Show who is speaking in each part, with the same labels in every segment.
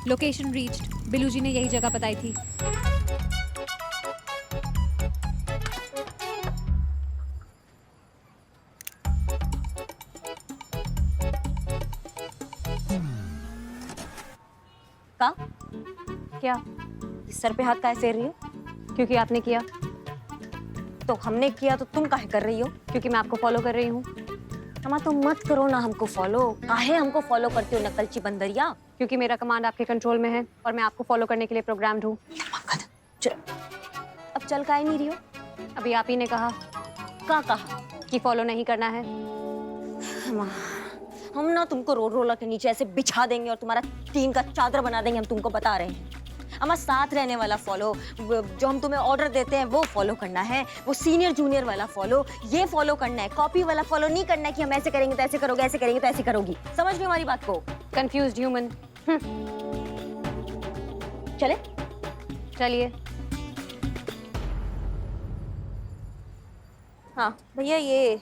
Speaker 1: Location reached. बिलू जी ने यही जगह बताई थी।
Speaker 2: का?
Speaker 1: क्या?
Speaker 2: सर पे हाथ काहे फेर रही हो?
Speaker 1: क्योंकि आपने किया।
Speaker 2: तो हमने किया तो तुम काहे कर रही हो?
Speaker 1: क्योंकि मैं आपको फॉलो कर रही हूँ।
Speaker 2: अम्मा तो मत करो ना हमको फॉलो। काहे हमको फॉलो करते हो नकलची बंदरिया?
Speaker 1: क्योंकि मेरा कमांड आपके कंट्रोल में है और मैं आपको फॉलो करने के लिए प्रोग्राम्ड हूँ।
Speaker 2: अब चल काहे नहीं रही हो?
Speaker 1: अभी आप ही ने कहा
Speaker 2: का कहा
Speaker 1: कि फॉलो नहीं करना है।
Speaker 2: अम्मा, हम ना तुमको रोड रोलर के नीचे ऐसे बिछा देंगे और तुम्हारा टीन का चादर बना देंगे। हम तुमको बता रहे हैं अम्मा, साथ रहने वाला फॉलो, जो हम तुम्हें ऑर्डर देते हैं वो फॉलो करना है, वो सीनियर जूनियर वाला फॉलो ये फॉलो करना है। कॉपी वाला फॉलो नहीं करना है कि हम ऐसे करेंगे तो ऐसे करोगे, ऐसे करेंगे तो ऐसे करोगी। समझ रही हो हमारी बात को?
Speaker 1: Confused human.
Speaker 2: चले
Speaker 1: चलिए।
Speaker 2: हाँ भैया, ये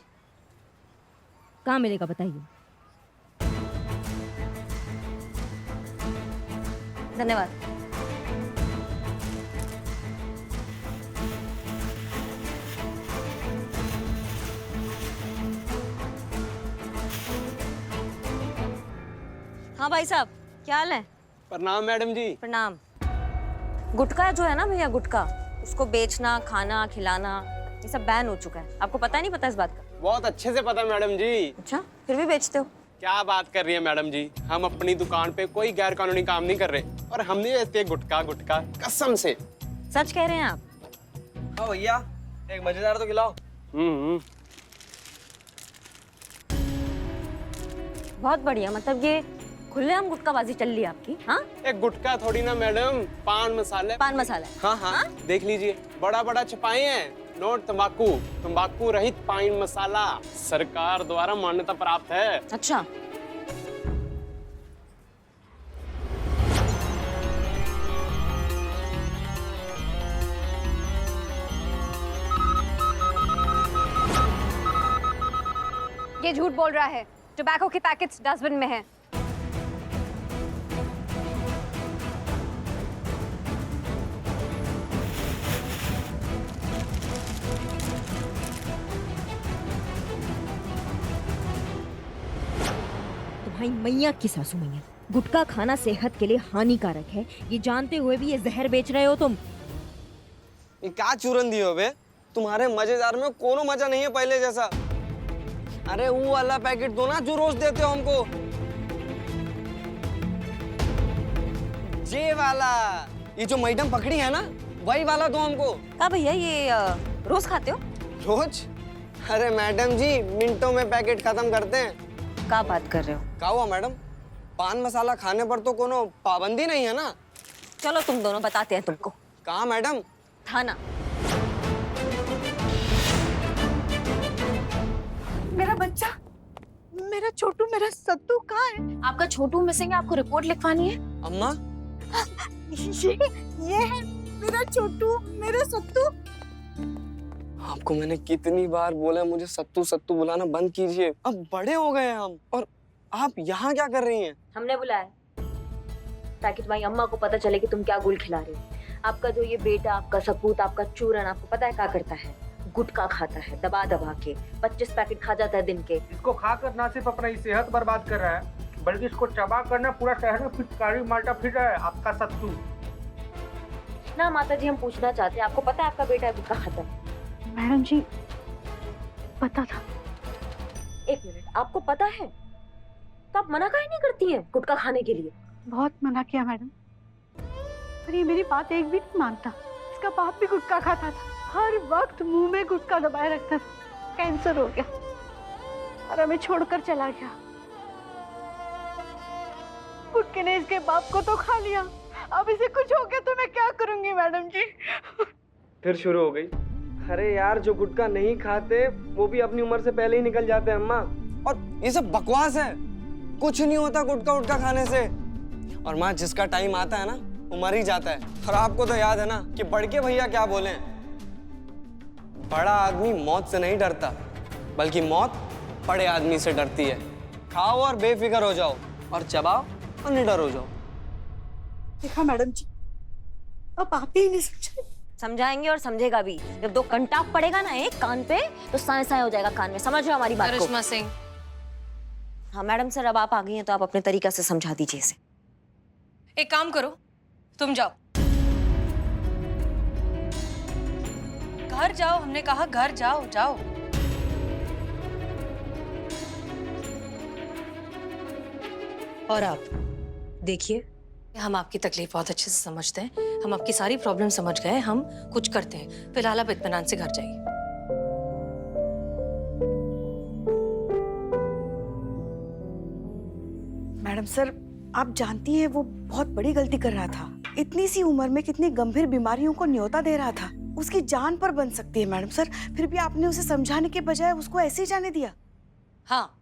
Speaker 3: कहाँ मिलेगा बताइए।
Speaker 2: धन्यवाद। हाँ भाई साहब, क्या हाल है?
Speaker 4: प्रणाम मैडम जी।
Speaker 2: प्रणाम। गुटखा जो है ना भैया, गुटखा उसको बेचना, खाना, खिलाना ये सब बैन हो चुका है। आपको पता नहीं पता इस बात का?
Speaker 4: बहुत अच्छे से पता मैडम जी।
Speaker 2: अच्छा, फिर भी बेचते हो?
Speaker 4: क्या बात कर रही है मैडम जी, हम अपनी दुकान पे कोई गैर कानूनी काम नहीं कर रहे और हम नहीं बेचते गुटखा। गुटखा कसम से।
Speaker 2: सच कह रहे हैं आप?
Speaker 5: हाँ भैया, एक मजेदार तो खिलाओ।
Speaker 2: बहुत बढ़िया। मतलब ये खुलेआम गुटखाबाजी चल रही है आपकी? हाँ,
Speaker 4: एक गुटखा थोड़ी ना मैडम, पान मसाले।
Speaker 2: पान मसाला।
Speaker 4: हाँ हाँ, देख लीजिए बड़ा बड़ा छपाए हैं नोट तंबाकू, तंबाकू रहित पान मसाला सरकार द्वारा मान्यता प्राप्त है।
Speaker 2: अच्छा,
Speaker 1: ये झूठ बोल रहा है। टोबैको के पैकेट्स डस्टबिन में है।
Speaker 3: तुम्हारी मैया की सासू मैया, गुटखा खाना सेहत के लिए हानिकारक है, ये जानते हुए भी ये जहर बेच रहे हो तुम।
Speaker 5: ये क्या चूरन दिए हो बे? तुम्हारे मजेदार में कोनो मजा नहीं है पहले जैसा। अरे वो वाला पैकेट दो ना जो रोज देते हो हमको। ये वाला, ये जो मैडम पकड़ी है ना, वही वाला दो हमको।
Speaker 2: का भैया ये रोज खाते हो?
Speaker 5: रोज? अरे मैडम जी, मिनटों में पैकेट खत्म करते हैं।
Speaker 2: का बात कर रहे हो?
Speaker 5: क्या हुआ मैडम? पान मसाला खाने पर तो कोनो पाबंदी नहीं है ना?
Speaker 2: चलो तुम दोनों बताते हैं तुमको।
Speaker 5: कहाँ मैडम?
Speaker 2: थाना।
Speaker 6: मेरा बच्चा, मेरा छोटू, मेरा सत्तू कहाँ है?
Speaker 2: आपका छोटू मिसिंग है, आपको रिपोर्ट लिखवानी है।
Speaker 5: अम्मा,
Speaker 6: ये है मेरा छोटू, मेरा सत्तू।
Speaker 5: आपको मैंने कितनी बार बोला मुझे सत्तू सत्तू बुलाना बंद कीजिए। अब बड़े हो गए हैं हम, और आप यहाँ क्या कर रही हैं?
Speaker 2: हमने बुलाया ताकि तुम्हारी अम्मा को पता चले कि तुम क्या गुल खिला रहे हो। आपका जो ये बेटा, आपका सपूत, आपका चूरन, आपको पता है क्या करता है? गुटखा खाता है दबा दबा के। 25 पैकेट खा जाता है दिन के।
Speaker 7: इसको खाकर ना सिर्फ अपनी सेहत बर्बाद कर रहा है, बल्कि इसको चबा कर ना पूरा शहर में पिचकारी मारता फिर रहा है आपका सत्तू।
Speaker 2: ना माता जी, हम पूछना चाहते हैं, आपको पता है आपका बेटा गुटखा खाता है?
Speaker 6: मैडम जी, पता था।
Speaker 2: एक मिनट, आपको पता है तो आप मना काहे नहीं करती हैं गुटखा खाने के लिए?
Speaker 6: बहुत मना किया मैडम, पर ये मेरी बात एक भी नहीं मानता। इसका बाप भी गुटखा खाता था, हर वक्त मुंह में गुटखा दबाए रखता था। कैंसर हो गया और हमें छोड़कर चला गया। गुटखे ने इसके बाप को तो खा लिया, अब इसे कुछ हो गया तो मैं क्या करूंगी मैडम जी?
Speaker 5: फिर शुरू हो गई। अरे यार, जो गुटखा नहीं खाते वो भी अपनी उम्र से पहले ही निकल जाते हैं अम्मा। और ये सब बकवास है, कुछ नहीं होता गुटखा उटखा खाने से। और माँ, जिसका टाइम आता है ना वो मर ही जाता है। और आपको तो याद है ना कि बड़के भैया क्या बोले, बड़ा आदमी मौत से नहीं डरता, बल्कि मौत बड़े आदमी से डरती है। खाओ और बेफिक्र हो जाओ, और चबाओ और निडर हो जाओ।
Speaker 6: देखा मैडम जी, अब आप ही नहीं समझे।
Speaker 2: समझाएंगे और समझेगा भी। जब 2 घंटा पड़ेगा ना एक कान पे तो साए साए हो जाएगा कान में। समझ रहे हो हमारी बात को?
Speaker 1: करिश्मा सिंह,
Speaker 2: हाँ मैडम सर, अब आप आ गई हैं तो आप अपने तरीके से समझा दीजिए इसे।
Speaker 8: एक काम करो, तुम जाओ, घर जाओ, हमने कहा घर जाओ, जाओ। और आप देखिए, हम आपकी तकलीफ बहुत अच्छे से समझते हैं, हम आपकी सारी प्रॉब्लम समझ गए, हम कुछ करते हैं। फिलहाल आप इत्मीनान से घर जाइए।
Speaker 6: मैडम सर, आप जानती हैं वो बहुत बड़ी गलती कर रहा था। इतनी सी उम्र में कितनी गंभीर बीमारियों को न्योता दे रहा था। उसकी जान पर बन सकती है मैडम सर, फिर भी आपने उसे समझाने के बजाय उसको ऐसे ही जाने दिया।
Speaker 8: हाँ,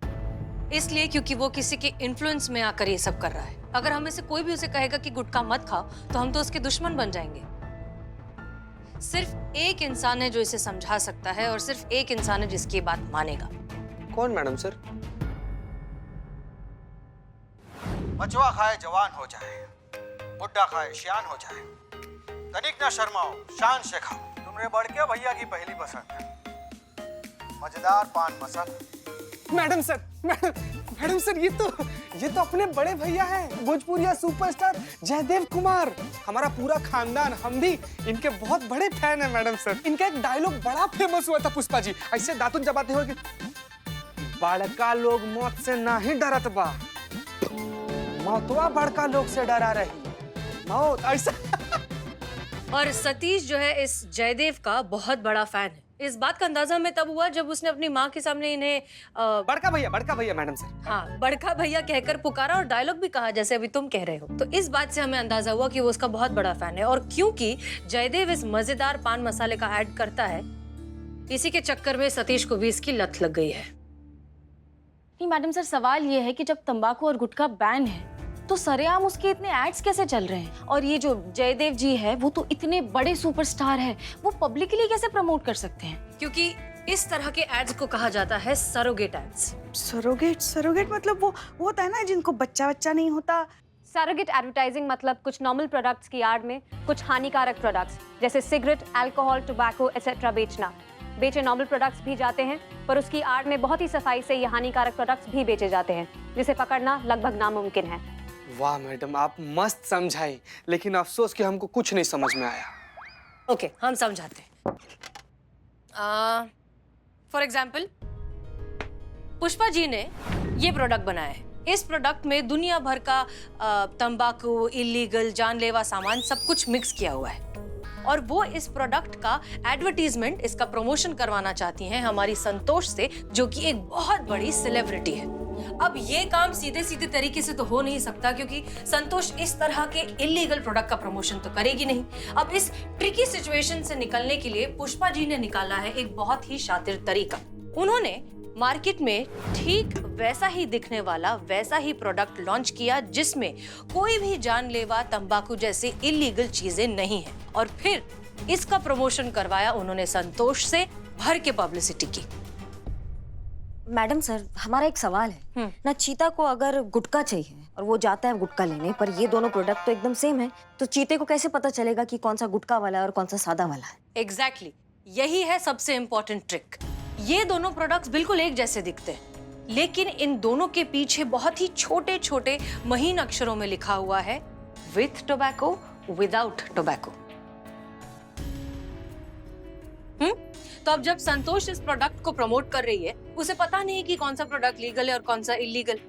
Speaker 8: इसलिए क्योंकि वो किसी के इन्फ्लुएंस में आकर ये सब कर रहा है। अगर हम में से कोई भी उसे कहेगा कि गुटखा मत खाओ तो हम तो उसके दुश्मन बन जाएंगे। सिर्फ एक इंसान है जो इसे समझा सकता है और सिर्फ एक इंसान है जिसकी ये बात मानेगा।
Speaker 4: कौन मैडम सर?
Speaker 9: बचवा खाए जवान हो जाए, बुढ़ा खाए सियान हो जाए, तनिक न शर्माओ, शान से खाओ। तुमरे बड़के भैया की पहली पसंद है मजेदार पान मसाला।
Speaker 4: मैडम सर, मैडम सर, ये तो अपने बड़े भैया हैं, भोजपुरिया सुपरस्टार जयदेव कुमार। हमारा पूरा खानदान, हम भी इनके बहुत बड़े फैन हैं मैडम सर। इनका एक डायलॉग बड़ा फेमस हुआ था पुष्पा जी, ऐसे दातुन चबाते हुए कि बड़का लोग मौत से ना ही डरत बा, मौतवा बड़का लोग से डरा रही मौत, ऐसा।
Speaker 8: और सतीश जो है इस जयदेव का बहुत बड़ा फैन है। इस बात का अंदाजा हमें तब हुआ जब उसने अपनी माँ के सामने इन्हें
Speaker 4: बड़का भैया मैडम सर।
Speaker 8: हाँ, बड़का भैया कहकर पुकारा और डायलॉग भी कहा जैसे अभी तुम कह रहे हो। तो इस बात से हमें अंदाजा हुआ कि वो उसका बहुत बड़ा फैन है। और क्योंकि जयदेव इस मजेदार पान मसाले का ऐड करता है, इसी के चक्कर में सतीश को भी इसकी लत लग गई है।
Speaker 10: नहीं मैडम सर, सवाल ये है कि जब तंबाकू और गुटखा बैन है तो सरेआम उसके इतने एड्स कैसे चल रहे हैं? और ये जो जयदेव जी है वो तो इतने बड़े सुपरस्टार है, वो पब्लिकली कैसे प्रमोट कर सकते हैं?
Speaker 8: क्योंकि इस तरह के एड्स को कहा जाता है सरोगेट एड्स।
Speaker 6: सरोगेट मतलब वो होता है ना जिनको बच्चा नहीं होता।
Speaker 1: सरोगेट एडवर्टाइजिंग मतलब कुछ नॉर्मल प्रोडक्ट्स की आड़ में कुछ हानिकारक प्रोडक्ट्स जैसे सिगरेट, अल्कोहल, टोबैको एक्सेट्रा बेचे नॉर्मल प्रोडक्ट्स भी जाते हैं, पर उसकी आड़ में बहुत ही सफाई से ये हानिकारक प्रोडक्ट्स भी बेचे जाते हैं, जिसे पकड़ना लगभग नामुमकिन है।
Speaker 4: वाह मैडम, आप मस्त समझाई, लेकिन अफसोस कि हमको कुछ नहीं समझ में आया।
Speaker 8: ओके, हम समझाते हैं। फॉर एग्जाम्पल, पुष्पा जी ने ये प्रोडक्ट बनाया है। इस प्रोडक्ट में दुनिया भर का तंबाकू, इलीगल, जानलेवा सामान सब कुछ मिक्स किया हुआ है और वो इस प्रोडक्ट का एडवर्टीजमेंट, इसका प्रमोशन करवाना चाहती हैं हमारी संतोष से, जो कि एक बहुत बड़ी सेलिब्रिटी है। अब ये काम सीधे सीधे तरीके से तो हो नहीं सकता क्योंकि संतोष इस तरह के इलीगल प्रोडक्ट का प्रमोशन तो करेगी नहीं। अब इस ट्रिकी सिचुएशन से निकलने के लिए पुष्पा जी ने निकाला है एक बहुत ही शातिर तरीका। उन्होंने मार्केट में ठीक वैसा ही दिखने वाला वैसा ही प्रोडक्ट लॉन्च किया जिसमें कोई भी जानलेवा, तंबाकू जैसी इलीगल चीजें नहीं है, और फिर इसका प्रमोशन करवाया उन्होंने संतोष से भर के पब्लिसिटी की।
Speaker 2: मैडम सर, हमारा एक सवाल है ना, चीता को अगर गुटखा चाहिए और वो जाता है गुटखा लेने, पर ये दोनों प्रोडक्ट तो एकदम सेम है, तो चीते को कैसे पता चलेगा कि कौन सा गुटखा वाला है और कौन सा सादा वाला है?
Speaker 8: एग्जैक्टली, यही है सबसे इंपॉर्टेंट ट्रिक। ये दोनों प्रोडक्ट्स बिल्कुल एक जैसे दिखते हैं, लेकिन इन दोनों के पीछे बहुत ही छोटे छोटे महीन अक्षरों में लिखा हुआ है विथ टोबैको, विदाउट टोबैको। तो अब जब संतोष इस प्रोडक्ट को प्रमोट कर रही है, उसे पता नहीं कि कौन सा प्रोडक्ट लीगल है और कौन सा इलीगल।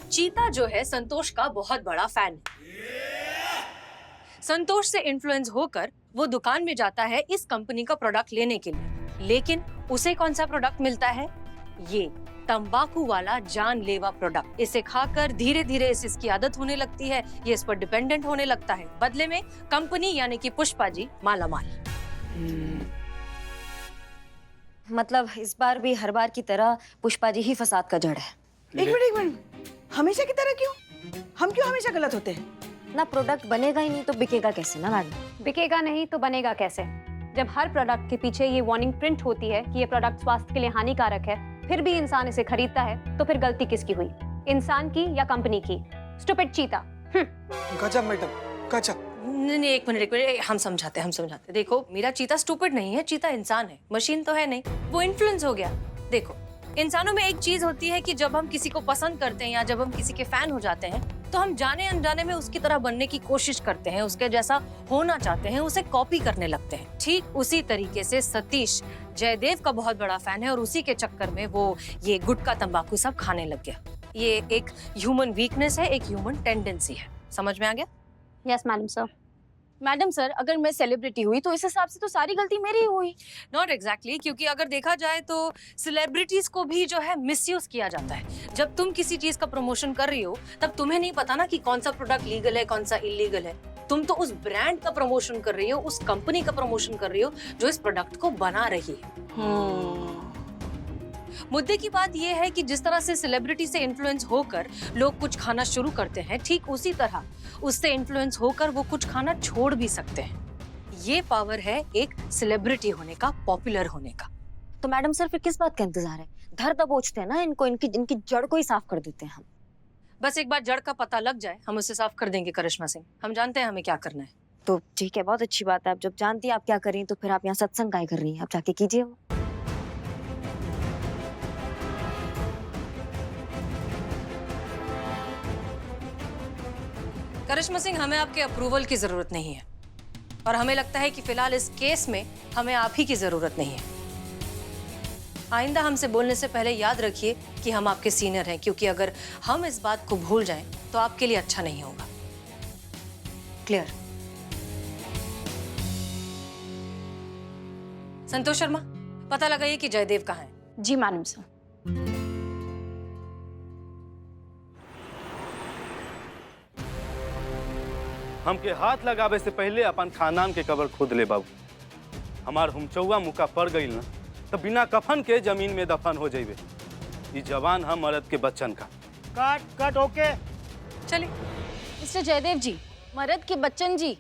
Speaker 8: चीता जो है संतोष का बहुत बड़ा फैन है। संतोष से इन्फ्लुएंस होकर वो दुकान में जाता है इस कंपनी का प्रोडक्ट लेने के लिए, लेकिन उसे कौन सा प्रोडक्ट मिलता है? ये तंबाकू वाला जानलेवा प्रोडक्ट। इसे खाकर धीरे धीरे इसकी आदत होने लगती है, ये इस पर डिपेंडेंट होने लगता है। बदले में कंपनी यानी कि पुष्पा जी मालामाल।
Speaker 2: मतलब इस बार भी हर बार की तरह पुष्पा जी ही फसाद का जड़ है।
Speaker 6: एक मिनट, हमेशा की तरह क्यों? हम क्यों हमेशा गलत होते हैं?
Speaker 2: ना प्रोडक्ट बनेगा ही नहीं तो बिकेगा कैसे ना मैडम?
Speaker 1: बिकेगा नहीं तो बनेगा कैसे? जब हर प्रोडक्ट के पीछे ये वार्निंग प्रिंट होती है कि ये प्रोडक्ट स्वास्थ्य के लिए हानिकारक है, फिर भी इंसान इसे खरीदता है, तो फिर गलती किसकी हुई? इंसान की या कंपनी की? स्टूपिड चीता।
Speaker 4: गजब मैडम, गजब।
Speaker 8: नहीं, एक मिनट, हम समझाते। देखो, मेरा चीता स्टूपिड नहीं है, चीता इंसान है, मशीन तो है नहीं। वो इन्फ्लुएंस हो गया। देखो, इंसानों में एक चीज होती है कि जब हम किसी को पसंद करते हैं या जब हम किसी के फैन हो जाते हैं, तो हम जाने अनजाने में उसकी तरह बनने की कोशिश करते हैं, उसके जैसा होना चाहते हैं, उसे कॉपी करने लगते हैं। ठीक उसी तरीके से सतीश जयदेव का बहुत बड़ा फैन है और उसी के चक्कर में वो ये गुटखा तंबाकू सब खाने लग गया। ये एक ह्यूमन वीकनेस है, एक ह्यूमन टेंडेंसी है। समझ में आ गया?
Speaker 1: Yes madam sir.
Speaker 10: Madam sir, अगर मैं सेलिब्रिटी हुई तो इस हिसाब से तो सारी गलती मेरी ही हुई।
Speaker 8: नॉट एग्जैक्टली, क्योंकि अगर देखा जाए तो सेलिब्रिटीज को भी जो है मिसयूज किया जाता है। जब तुम किसी चीज का प्रमोशन कर रही हो तब तुम्हें नहीं पता ना कि कौन सा प्रोडक्ट लीगल है, कौन सा इलीगल है। तुम तो उस ब्रांड का प्रमोशन कर रही हो, उस कंपनी का प्रमोशन कर रही हो जो इस प्रोडक्ट को बना रही है। मुद्दे की बात यह है कि जिस तरह से सेलिब्रिटी से इन्फ्लुएंस होकर लोग कुछ खाना शुरू करते हैं, ठीक उसी तरह उससे इन्फ्लुएंस होकर वो कुछ खाना छोड़ भी सकते हैं। ये पावर है एक सेलिब्रिटी होने का, पॉपुलर होने का।
Speaker 2: तो मैडम सर फिर किस बात का इंतजार है? धर दबोचते हैं ना इनको, इनकी जड़ को ही साफ कर देते हैं हम।
Speaker 8: बस एक बार जड़ का पता लग जाए, हम उसे साफ कर देंगे करिश्मा सिंह। हम जानते हैं हमें क्या करना है।
Speaker 2: तो ठीक है, बहुत अच्छी बात है। आप जब जानती हैं आप क्या कर रही हैं तो फिर आप यहाँ सत्संग काय कर रही हैं? आप जाके कीजिए वो।
Speaker 8: करिश्मा सिंह, हमें आपके अप्रूवल की जरूरत नहीं है और हमें लगता है कि फिलहाल इस केस में हमें आप ही की जरूरत नहीं है। आइंदा हमसे बोलने से पहले याद रखिए कि हम आपके सीनियर हैं, क्योंकि अगर हम इस बात को भूल जाएं तो आपके लिए अच्छा नहीं होगा। क्लियर? संतोष शर्मा, पता लगाइए कि जयदेव कहाँ है।
Speaker 10: जी मैडम सर।
Speaker 11: हमके हाथ लगावे से पहले अपन खानदान के कब्र खोद ले बाबू। हमार हुमचौआ मुका पड़ गई ना तो बिना कफन के जमीन में दफन हो जाइबे। ये जवान हम मर्द के बच्चन का।
Speaker 7: Cut okay.
Speaker 8: चलिए।
Speaker 10: मिस्टर जयदेव जी, मर्द के बच्चन जी।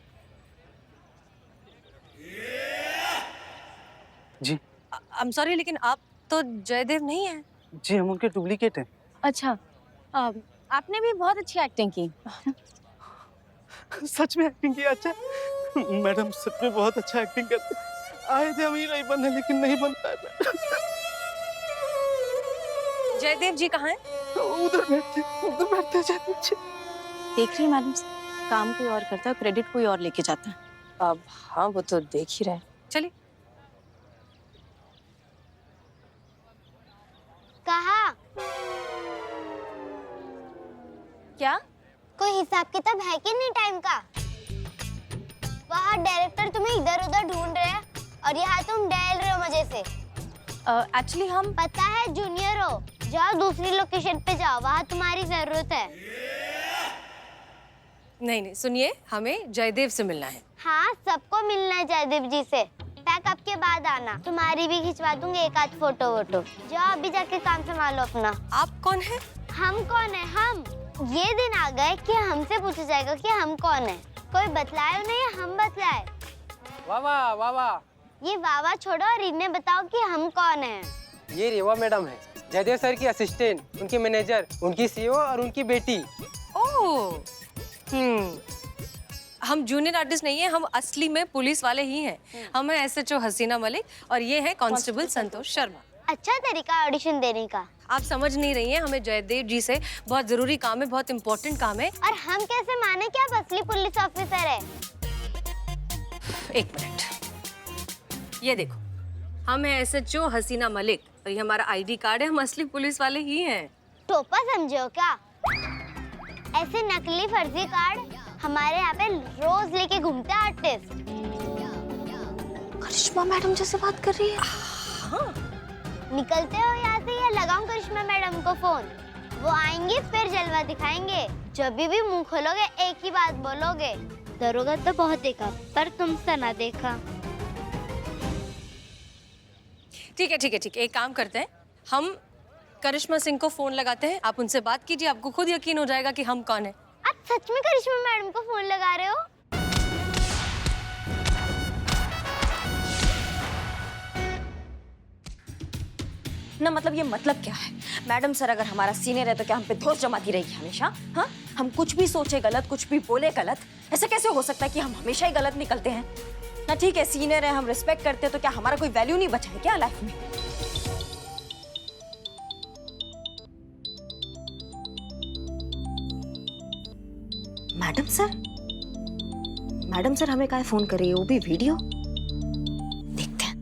Speaker 11: जी
Speaker 8: आई एम सॉरी, लेकिन आप तो जयदेव नहीं हैं।
Speaker 11: जी, हम उनके डुप्लीकेट हैं।
Speaker 10: अच्छा, आपने भी बहुत अच्छी एक्टिंग की।
Speaker 11: सच में एक्टिंग किया? अच्छा मैडम, सच में बहुत अच्छा एक्टिंग करते। आए थे अमीर नहीं बनने, लेकिन नहीं बन पाया।
Speaker 8: जयदेव जी कहाँ हैं?
Speaker 11: उधर बैठते जयदेव जी।
Speaker 10: देख रही है मैडम, काम कोई और करता है, क्रेडिट कोई और लेके जाता है।
Speaker 8: अब हाँ, वो तो देख ही रहे हैं। चलिए।
Speaker 12: कहा
Speaker 10: क्या?
Speaker 12: कोई हिसाब किताब है कि नहीं टाइम का? वहाँ डायरेक्टर तुम्हें इधर उधर ढूंढ रहे हैं और यहाँ तुम डैल रहे हो मजे से।
Speaker 10: एक्चुअली हम
Speaker 12: पता है जूनियर हो, जाओ दूसरी लोकेशन पे जाओ, वहाँ तुम्हारी जरूरत है।
Speaker 8: नहीं, सुनिए, हमें जयदेव से मिलना है।
Speaker 12: हाँ, सबको मिलना है जयदेव जी से। पैकअप के बाद आना, तुम्हारी भी खिंचवा दूंगी एक आध फोटो वोटो। जाओ अभी जाके काम संभालो अपना।
Speaker 8: आप कौन है?
Speaker 12: हम कौन है? हम ये दिन आ गए कि हमसे पूछा जाएगा कि हम कौन है। कोई बतलाए नहीं, हम बतलाए।
Speaker 7: वाह वाह वाह।
Speaker 12: ये वावा छोड़ो और इन्हें बताओ कि हम कौन है।
Speaker 7: ये रेवा मैडम है, जयदेव सर की असिस्टेंट, उनकी मैनेजर, उनकी सीईओ और उनकी बेटी।
Speaker 8: ओह, हम जूनियर आर्टिस्ट नहीं है, हम असली में पुलिस वाले ही हैं। हम हैं एसएचओ हसीना मलिक और ये है कांस्टेबल संतोष शर्मा।
Speaker 12: अच्छा तरीका ऑडिशन देने का।
Speaker 8: आप समझ नहीं रही हैं, हमें जयदेव जी से बहुत जरूरी काम है, बहुत इम्पोर्टेंट काम है।
Speaker 12: और हम कैसे माने कि आप असली पुलिस ऑफिसर है?
Speaker 8: एक मिनट, ये देखो, हम हैं एसएचओ हसीना मलिक और ये हमारा आईडी कार्ड है, हम असली पुलिस वाले ही हैं।
Speaker 12: टोपा समझे हो क्या? ऐसे नकली फर्जी कार्ड हमारे यहाँ पे रोज लेके घूमते आर्टिस्ट।
Speaker 10: करिश्मा मैडम जैसे बात कर रही है।
Speaker 8: हाँ।
Speaker 12: निकलते हो यहाँ से या लगाऊं करिश्मा मैडम को फोन? वो आएंगे फिर जलवा दिखाएंगे। जब भी मुंह खोलोगे एक ही बात बोलोगे, दरोगा तो बहुत देखा पर तुमसे ना देखा।
Speaker 8: ठीक है, एक काम करते हैं, हम करिश्मा सिंह को फोन लगाते हैं, आप उनसे बात कीजिए, आपको खुद यकीन हो जाएगा कि हम कौन है।
Speaker 12: आप सच में करिश्मा मैडम को फोन लगा रहे हो?
Speaker 2: ना मतलब ये मतलब क्या है? मैडम सर अगर हमारा सीनियर है तो क्या हम पे दोष जमाती रहेगी हमेशा? हाँ, हम कुछ भी सोचे गलत, कुछ भी बोले गलत। ऐसा कैसे हो सकता है कि हम हमेशा ही गलत निकलते हैं ना? ठीक है, सीनियर है, हम रिस्पेक्ट करते हैं, तो क्या हमारा कोई वैल्यू नहीं बचा है क्या लाइफ में? मैडम सर हमें काहे फोन कर रही है, वो भी वीडियो? देखते हैं।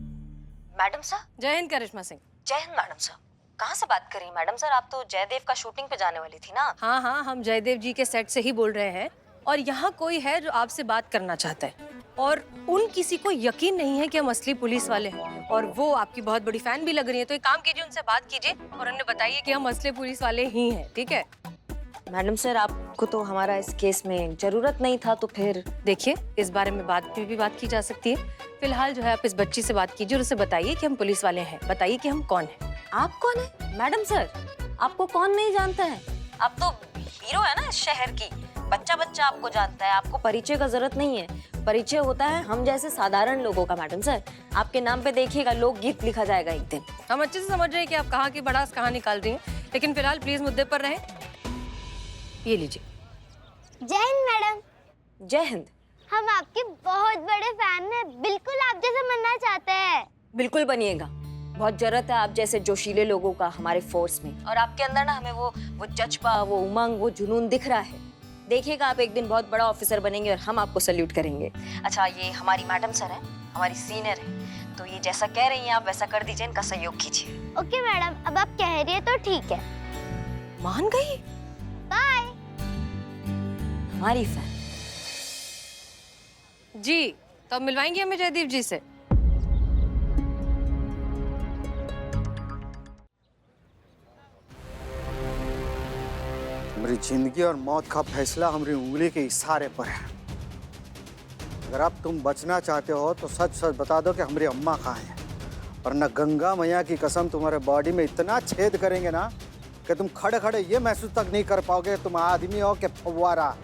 Speaker 2: Madam sir.
Speaker 8: जय हिंद करिश्मा सिंह।
Speaker 2: जय हिंद मैडम सर। कहाँ से बात कर रही हैं मैडम सर? आप तो जयदेव का शूटिंग पे जाने वाली थी ना?
Speaker 8: हाँ हाँ, हम जयदेव जी के सेट से ही बोल रहे हैं और यहाँ कोई है जो आपसे बात करना चाहता है और उन किसी को यकीन नहीं है कि हम असली पुलिस वाले हैं और वो आपकी बहुत बड़ी फैन भी लग रही है। तो एक काम कीजिए, उनसे बात कीजिए और उन्हें बताइए कि हम असली पुलिस वाले ही हैं, ठीक है?
Speaker 2: मैडम सर आपको तो हमारा इस केस में जरूरत नहीं था, तो फिर
Speaker 8: देखिए, इस बारे में बात की जा सकती है। फिलहाल जो है आप इस बच्ची से बात कीजिए और उसे बताइए कि हम पुलिस वाले हैं। बताइए कि हम कौन हैं।
Speaker 2: आप कौन है? मैडम सर आपको कौन नहीं जानता है? आप तो हीरो है ना इस शहर की। बच्चा बच्चा आपको जानता है, आपको परिचय का जरूरत नहीं है। परिचय होता है हम जैसे साधारण लोगों का। मैडम सर आपके नाम पे देखिएगा लोकगीत लिखा जाएगा एक दिन।
Speaker 8: हम अच्छे से समझ रहे हैं कि आप कहाँ की बड़ास कहाँ निकाल रही हैं, लेकिन फिलहाल प्लीज मुद्दे पर रहें। ये लीजिए।
Speaker 12: जय हिंद मैडम।
Speaker 2: जय हिंद।
Speaker 12: हम आपके बहुत बड़े फैन हैं, बिल्कुल आप जैसे बनना चाहते हैं।
Speaker 2: बिल्कुल बनिएगा, बहुत जरूरत है आप जैसे जोशीले लोगों का हमारे फोर्स में। और आपके अंदर ना हमें वो जज्बा, वो उमंग, वो जुनून दिख रहा है। देखिएगा आप एक दिन बहुत बड़ा ऑफिसर बनेंगे और हम आपको सल्यूट करेंगे। अच्छा, ये हमारी मैडम सर है, हमारी सीनियर है, तो ये जैसा कह रही हैं आप वैसा कर दीजिए, इनका सहयोग कीजिए।
Speaker 12: ओके मैडम, अब आप कह रही है तो ठीक है।
Speaker 8: मान गई?
Speaker 12: बाय।
Speaker 2: हमारी फैन
Speaker 8: जी, तो अब मिलवाएंगे हमें जयदीप जी से।
Speaker 9: मेरी जिंदगी और मौत का फैसला हमारी उंगली के इशारे पर है। अगर अब तुम बचना चाहते हो तो सच सच बता दो कि हमारी अम्मा कहाँ है, वरना गंगा मैया की कसम तुम्हारे बॉडी में इतना छेद करेंगे ना कि तुम खड़े खड़े ये महसूस तक नहीं कर पाओगे तुम आदमी हो कि फव्वारा।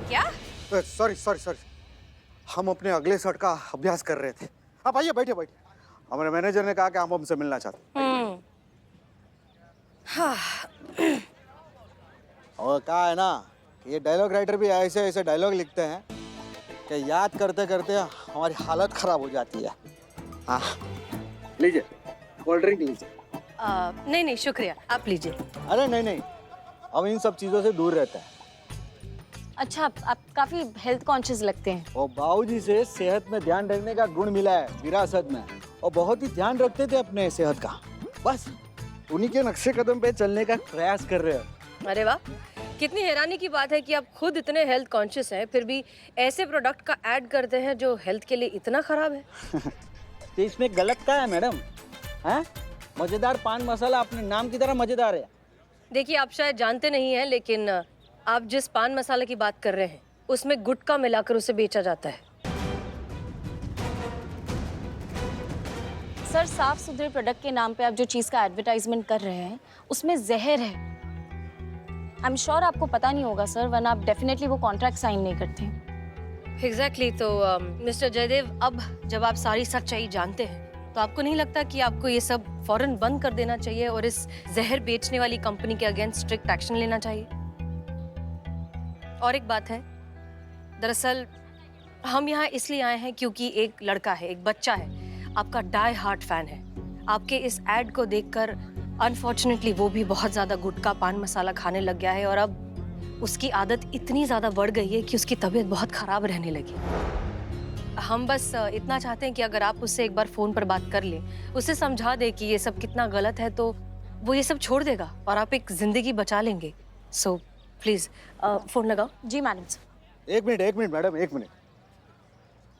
Speaker 8: क्या?
Speaker 9: सॉरी सॉरी सॉरी, हम अपने अगले शॉट का अभ्यास कर रहे थे। आप आइए, बैठिए बैठिए। हमारे मैनेजर ने कहा कि हम हमसे मिलना चाहते हैं। और कहा है ना कि ये डायलॉग राइटर भी ऐसे ऐसे डायलॉग लिखते हैं कि याद करते करते हमारी हालत खराब हो जाती है। हाँ, लीजिए कोल्ड ड्रिंक लीजिए।
Speaker 8: नहीं नहीं शुक्रिया, आप लीजिए।
Speaker 9: अरे नहीं नहीं, हम इन सब चीज़ों से दूर रहते हैं।
Speaker 10: अच्छा, आप काफी हेल्थ कॉन्शियस लगते हैं।
Speaker 9: और बाबूजी से सेहत में ध्यान रखने का गुण मिला है विरासत में, और बहुत ही ध्यान रखते थे अपने सेहत का। बस उन्हीं के नक्शे कदम पे चलने का प्रयास कर रहे हो।
Speaker 8: अरे वाह, कितनी हैरानी की बात है कि आप खुद इतने हेल्थ कॉन्शियस हैं, फिर भी ऐसे प्रोडक्ट का ऐड करते हैं जो हेल्थ के लिए इतना खराब है।
Speaker 9: तो इसमें गलत क्या है मैडम? हैं? मजेदार पान मसाला अपने नाम की तरह मजेदार है।
Speaker 8: देखिए, आप शायद जानते नहीं हैं, लेकिन आप जिस पान मसाला की बात कर रहे हैं उसमें गुटखा मिलाकर उसे बेचा जाता है।
Speaker 10: सर, साफ सुथरे प्रोडक्ट के नाम पे आप जो चीज का एडवर्टाइजमेंट कर रहे हैं उसमें जहर है। आई एम श्योर आपको पता नहीं होगा सर, वरना आप डेफिनेटली वो कॉन्ट्रैक्ट साइन नहीं करते।
Speaker 8: एग्जैक्टली। तो मिस्टर जयदेव, अब जब आप सारी सच्चाई जानते हैं तो आपको नहीं लगता कि आपको ये सब फौरन बंद कर देना चाहिए और इस जहर बेचने वाली कंपनी के अगेंस्ट स्ट्रिक्ट एक्शन लेना चाहिए? और एक बात है, दरअसल हम यहाँ इसलिए आए हैं क्योंकि एक लड़का है, एक बच्चा है, आपका डाई हार्ट फैन है। आपके इस एड को देखकर अनफॉर्चुनेटली वो भी बहुत ज़्यादा गुटखा पान मसाला खाने लग गया है और अब उसकी आदत इतनी ज़्यादा बढ़ गई है कि उसकी तबीयत बहुत ख़राब रहने लगी। हम बस इतना चाहते हैं कि अगर आप उससे एक बार फ़ोन पर बात कर लें, उसे समझा दें कि ये सब कितना गलत है, तो वो ये सब छोड़ देगा और आप एक ज़िंदगी बचा लेंगे। सो प्लीज़ फ़ोन लगाओ।
Speaker 10: जी मैडम सर।
Speaker 9: एक मिनट मैडम, एक मिनट।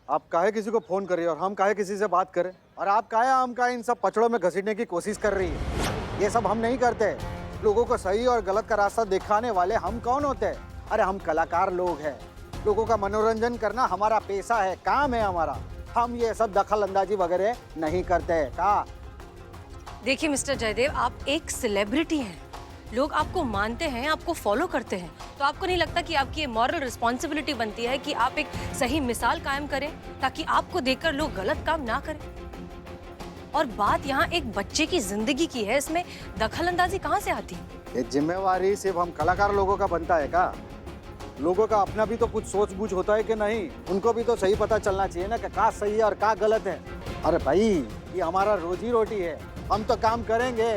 Speaker 9: आप काहे किसी को फोन कर रही है और हम काहे किसी से बात करें? और आप काहे हम काहे इन सब पचड़ों में घसीटने की कोशिश कर रही है? ये सब हम नहीं करते। लोगों को सही और गलत का रास्ता दिखाने वाले हम कौन होते हैं? अरे हम कलाकार लोग हैं, लोगों का मनोरंजन करना हमारा पेशा है, काम है हमारा। हम ये सब दखल अंदाजी वगैरह नहीं करते हैं। का
Speaker 8: देखिए मिस्टर जयदेव, आप एक सेलिब्रिटी हैं, लोग आपको मानते हैं, आपको फॉलो करते हैं, तो आपको नहीं लगता कि आपकी ये मॉरल रिस्पॉन्सिबिलिटी बनती है कि आप एक सही मिसाल कायम करें ताकि आपको देखकर लोग गलत काम ना करें? और बात यहाँ एक बच्चे की जिंदगी की है, इसमें दखल अंदाजी कहाँ से आती?
Speaker 9: ये जिम्मेवारी सिर्फ हम कलाकार लोगों का बनता है का? लोगों का अपना भी तो कुछ सोच बूझ होता है कि नहीं? उनको भी तो सही पता चलना चाहिए ना कि क्या सही है और क्या गलत है। अरे भाई, ये हमारा रोजी रोटी है, हम तो काम करेंगे।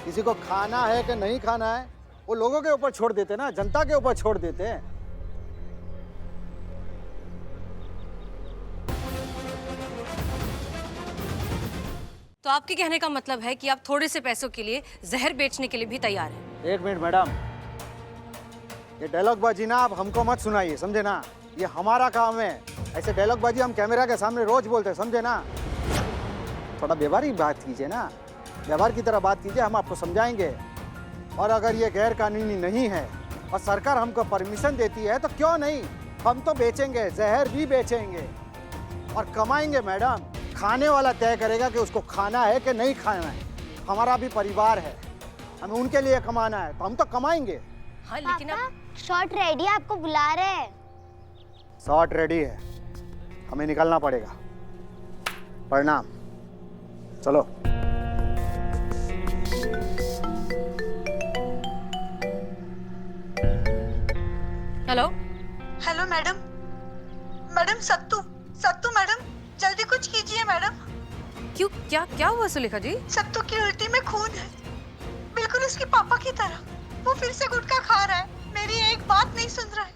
Speaker 9: किसी को खाना है कि नहीं खाना है वो लोगों के ऊपर छोड़ देते ना, जनता के ऊपर छोड़ देते हैं।
Speaker 8: तो आपके कहने का मतलब है कि आप थोड़े से पैसों के लिए जहर बेचने के लिए भी तैयार हैं?
Speaker 9: एक मिनट मैडम, ये डायलॉग बाजी ना आप हमको मत सुनाइए, समझे ना? ये हमारा काम है। ऐसे डायलॉग बाजी हम कैमरा के सामने रोज बोलते हैं, समझे ना? थोड़ा व्यवहारिक बात कीजिए ना, व्यवहार की तरह बात कीजिए, हम आपको समझाएंगे। और अगर ये गैर कानूनी नहीं है और सरकार हमको परमिशन देती है तो क्यों नहीं, हम तो बेचेंगे, जहर भी बेचेंगे और कमाएंगे मैडम। खाने वाला तय करेगा कि उसको खाना है कि नहीं खाना है। हमारा भी परिवार है, हमें उनके लिए कमाना है तो हम तो कमाएंगे।
Speaker 8: हाँ, लेकिन अब
Speaker 12: शॉट रेडी है, आपको बुला रहे हैं।
Speaker 9: शॉट रेडी है, हमें निकलना पड़ेगा। प्रणाम, चलो।
Speaker 8: हेलो
Speaker 6: हेलो मैडम, मैडम सत्तू सत्तू मैडम, जल्दी कुछ कीजिए मैडम।
Speaker 8: क्यों, क्या क्या हुआ सुलेखा जी?
Speaker 6: सत्तू की उल्टी में खून है, बिल्कुल उसके पापा की तरह। वो फिर से गुटखा खा रहा है, मेरी एक बात नहीं सुन रहा है।